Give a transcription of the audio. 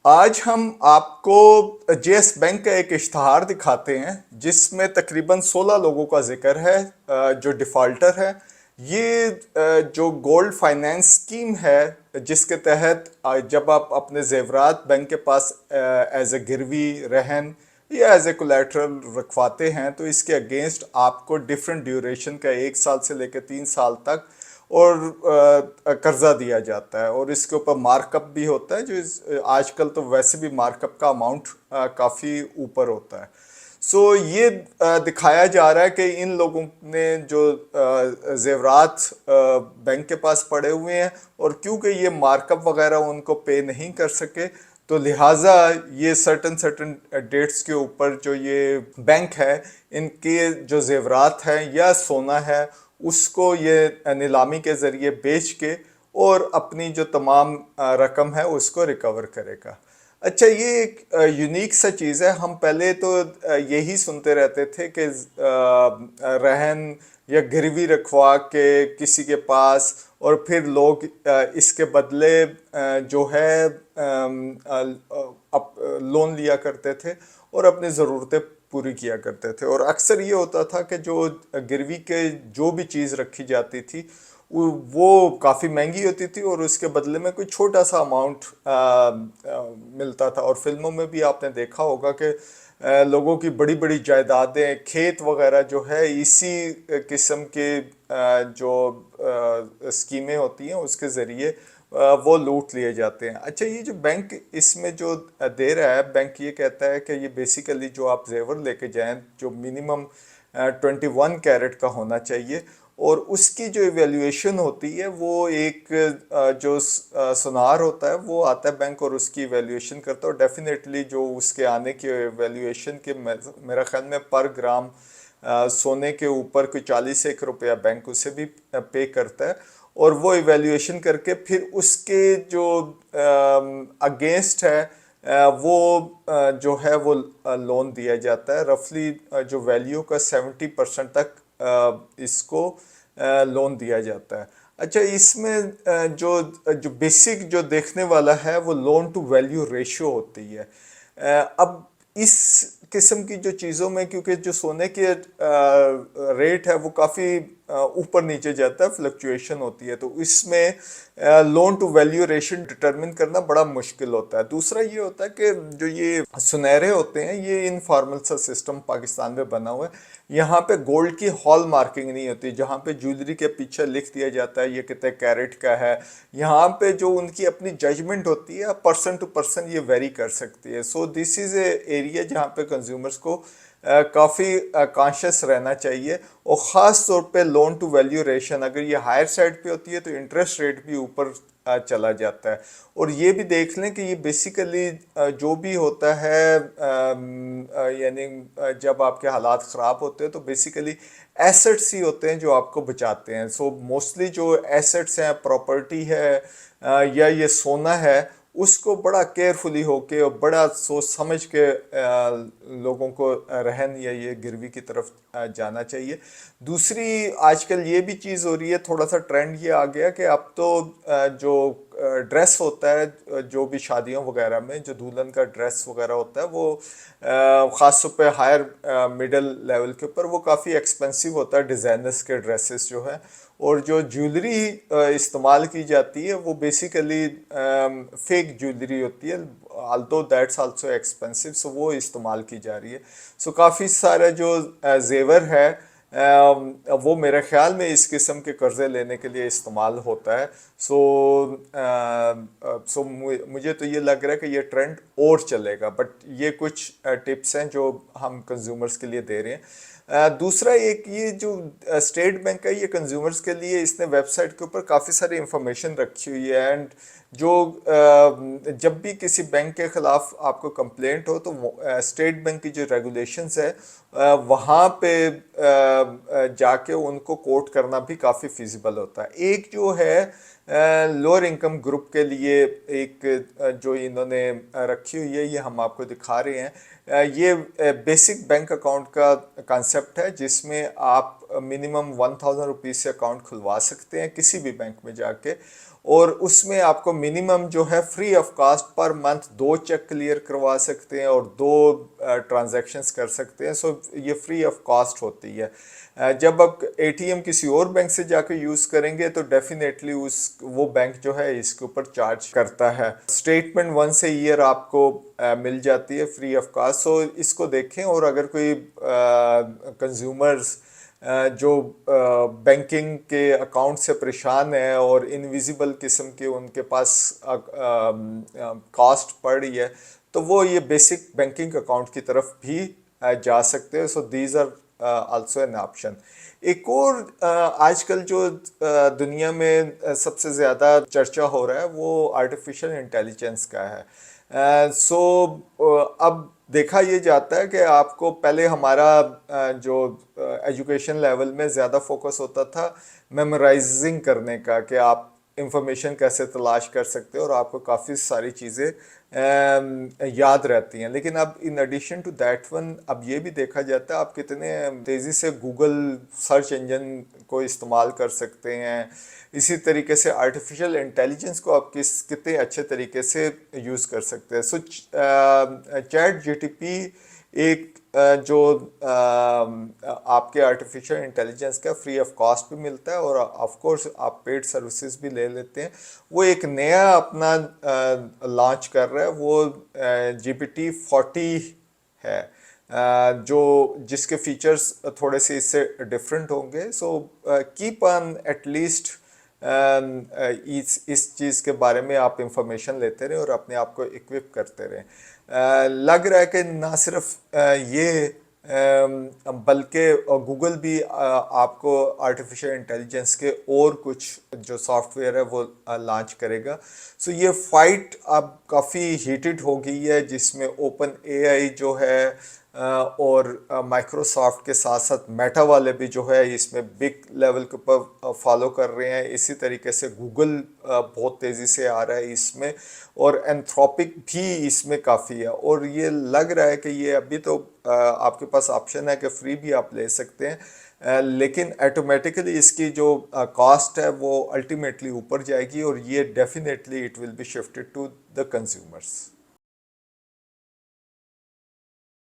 आज हम आपको जेएस बैंक का एक इश्तहार दिखाते हैं जिसमें तकरीबन 16 लोगों का जिक्र है जो डिफ़ॉल्टर है। ये जो गोल्ड फाइनेंस स्कीम है जिसके तहत जब आप अपने जेवरात बैंक के पास एज ए गिरवी रहन या एज ए कोलेटरल रखवाते हैं तो इसके अगेंस्ट आपको डिफरेंट ड्यूरेशन का 1 साल से लेकर 3 साल तक और कर्जा दिया जाता है और इसके ऊपर मार्कअप भी होता है आजकल तो वैसे भी मार्कअप का अमाउंट काफ़ी ऊपर होता है। सो ये दिखाया जा रहा है कि इन लोगों ने जो जेवरात बैंक के पास पड़े हुए हैं और क्योंकि ये मार्कअप वगैरह उनको पे नहीं कर सके तो लिहाजा ये सर्टन सर्टन डेट्स के ऊपर जो ये बैंक है इनके जो जेवरात हैं या सोना है उसको ये नीलामी के ज़रिए बेच के और अपनी जो तमाम रकम है उसको रिकवर करेगा। अच्छा, ये एक यूनिक सा चीज़ है। हम पहले तो यही सुनते रहते थे कि रहन या गिरवी रखवा के किसी के पास और फिर लोग इसके बदले जो है लोन लिया करते थे और अपनी ज़रूरतें पूरी किया करते थे। और अक्सर ये होता था कि जो गिरवी के जो भी चीज़ रखी जाती थी वो काफ़ी महंगी होती थी और उसके बदले में कोई छोटा सा अमाउंट मिलता था। और फिल्मों में भी आपने देखा होगा कि लोगों की बड़ी बड़ी जायदादें खेत वगैरह जो है इसी किस्म के जो स्कीमें होती हैं उसके ज़रिए वो लूट लिए जाते हैं। अच्छा, ये जो बैंक इसमें जो दे रहा है, बैंक ये कहता है कि ये बेसिकली जो आप जेवर लेके जाएं जो मिनिमम 21 कैरेट का होना चाहिए और उसकी जो इवेल्युएशन होती है वो एक जो सुनार होता है वो आता है बैंक और उसकी इवेल्युएशन करता है और डेफिनेटली जो उसके आने की इवेल्युएशन के मेरा ख्याल में पर ग्राम सोने के ऊपर कोई 40 एक रुपया बैंक उसे भी पे करता है और वो इवेल्युएशन करके फिर उसके जो अगेंस्ट है वो जो है वो लोन दिया जाता है। रफली जो वैल्यू का 70% तक इसको लोन दिया जाता है। अच्छा, इसमें जो जो बेसिक जो देखने वाला है वो लोन टू वैल्यू रेशियो होती है। अब इस किस्म की जो चीज़ों में क्योंकि जो सोने के रेट है वो काफ़ी ऊपर नीचे जाता है, फ्लक्चुएशन होती है, तो इसमें loan to value ratio determine करना बड़ा मुश्किल होता है। दूसरा ये होता है कि जो ये सुनहरे होते हैं ये इनफॉर्मल सा सिस्टम पाकिस्तान में बना हुआ है। यहाँ पे गोल्ड की हॉल मार्किंग नहीं होती जहाँ पे ज्वेलरी के पीछे लिख दिया जाता है ये कितने कैरेट का है। यहाँ पे जो उनकी अपनी जजमेंट होती है पर्सन टू पर्सन ये वेरी कर सकती है। So this is a area जहाँ पे कंज्यूमर्स को काफ़ी कॉन्शियस रहना चाहिए और ख़ास तौर पे लोन टू वैल्यू रेशन अगर ये हायर साइड पे होती है तो इंटरेस्ट रेट भी ऊपर चला जाता है। और ये भी देख लें कि ये बेसिकली जो भी होता है यानी जब आपके हालात ख़राब होते हैं तो बेसिकली एसेट्स ही होते हैं जो आपको बचाते हैं। सो मोस्टली जो एसेट्स हैं प्रॉपर्टी है या ये सोना है उसको बड़ा केयरफुली होके और बड़ा सोच समझ के लोगों को रहन या ये गिरवी की तरफ जाना चाहिए। दूसरी आजकल ये भी चीज़ हो रही है, थोड़ा सा ट्रेंड ये आ गया कि अब तो जो ड्रेस होता है जो भी शादियों वगैरह में जो दुल्हन का ड्रेस वगैरह होता है वो ख़ास तौर पे हायर मिडिल लेवल के ऊपर वो काफ़ी एक्सपेंसिव होता है डिज़ाइनर्स के ड्रेसेस जो है। और जो ज्वेलरी इस्तेमाल की जाती है वो बेसिकली फेक ज्वेलरी होती है, although दैट्स आल्सो एक्सपेंसिव, सो वो इस्तेमाल की जा रही है। सो काफ़ी सारा जो जेवर है वो मेरे ख्याल में इस किस्म के कर्जे लेने के लिए इस्तेमाल होता है। सो मुझे तो ये लग रहा है कि ये ट्रेंड और चलेगा, बट ये कुछ टिप्स हैं जो हम कंज्यूमर्स के लिए दे रहे हैं। दूसरा एक ये जो स्टेट बैंक है ये कंज्यूमर्स के लिए इसने वेबसाइट के ऊपर काफ़ी सारी इंफॉर्मेशन रखी हुई है एंड जो जब भी किसी बैंक के ख़िलाफ़ आपको कंप्लेंट हो तो स्टेट बैंक की जो रेगुलेशंस है वहाँ पे जाके उनको कोट करना भी काफ़ी फिजिबल होता है। एक जो है लोअर इनकम ग्रुप के लिए एक जो इन्होंने रखी हुई है ये हम आपको दिखा रहे हैं। ये बेसिक बैंक अकाउंट का कंसेप्ट है, जिसमें आप मिनिमम 1000 रुपीज़ से अकाउंट खुलवा सकते हैं किसी भी बैंक में जाके, और उसमें आपको मिनिमम जो है free of cost per month 2 cheque clear करवा सकते हैं और 2 ट्रांजैक्शंस कर सकते हैं। सो ये फ्री ऑफ कॉस्ट होती है। जब आप एटीएम किसी और बैंक से जाकर यूज़ करेंगे तो डेफिनेटली उस वो बैंक जो है इसके ऊपर चार्ज करता है। स्टेटमेंट वंस ए ईयर आपको मिल जाती है फ्री ऑफ कॉस्ट। सो इसको देखें, और अगर कोई कंज्यूमर्स जो बैंकिंग के अकाउंट से परेशान है और इनविजिबल किस्म के उनके पास कॉस्ट पड़ रही है, तो वो ये बेसिक बैंकिंग अकाउंट की तरफ भी जा सकते हैं। So these are also an option. एक और आजकल जो दुनिया में सबसे ज़्यादा चर्चा हो रहा है वो आर्टिफिशियल इंटेलिजेंस का है। सो अब देखा ये जाता है कि आपको पहले हमारा जो एजुकेशन लेवल में ज़्यादा फोकस होता था मेमोराइजिंग करने का, कि आप इंफॉर्मेशन कैसे तलाश कर सकते हो और आपको काफ़ी सारी चीज़ें याद रहती हैं। लेकिन अब in addition to that one अब ये भी देखा जाता है आप कितने तेज़ी से गूगल सर्च इंजन को इस्तेमाल कर सकते हैं। इसी तरीके से आर्टिफिशियल इंटेलिजेंस को आप कितने अच्छे तरीके से यूज़ कर सकते हैं। सो चैट जीटीपी एक जो आपके आर्टिफिशियल इंटेलिजेंस का फ्री ऑफ कॉस्ट भी मिलता है, और ऑफ कोर्स आप पेड सर्विसेज भी ले लेते हैं। वो एक नया अपना लॉन्च कर रहा है, वो GPT-40 है, जो जिसके फीचर्स थोड़े से इससे डिफरेंट होंगे। सो कीप ऑन एटलीस्ट इस चीज़ के बारे में आप इंफॉर्मेशन लेते रहें और अपने आप को इक्विप करते रहें। लग रहा है कि ना सिर्फ ये बल्कि गूगल भी आपको आर्टिफिशियल इंटेलिजेंस के और कुछ जो सॉफ्टवेयर है वो लॉन्च करेगा। सो ये फाइट अब काफ़ी हीटेड हो गई है, जिसमें ओपन एआई जो है और माइक्रोसॉफ्ट के साथ साथ मेटा वाले भी जो है इसमें बिग लेवल के ऊपर फॉलो कर रहे हैं। इसी तरीके से गूगल बहुत तेज़ी से आ रहा है इसमें, और एंथ्रोपिक भी इसमें काफ़ी है। और ये लग रहा है कि ये अभी तो आपके पास ऑप्शन है कि फ्री भी आप ले सकते हैं, लेकिन ऑटोमेटिकली इसकी जो कॉस्ट है वो अल्टीमेटली ऊपर जाएगी, और ये definitely it will be shifted to the consumers.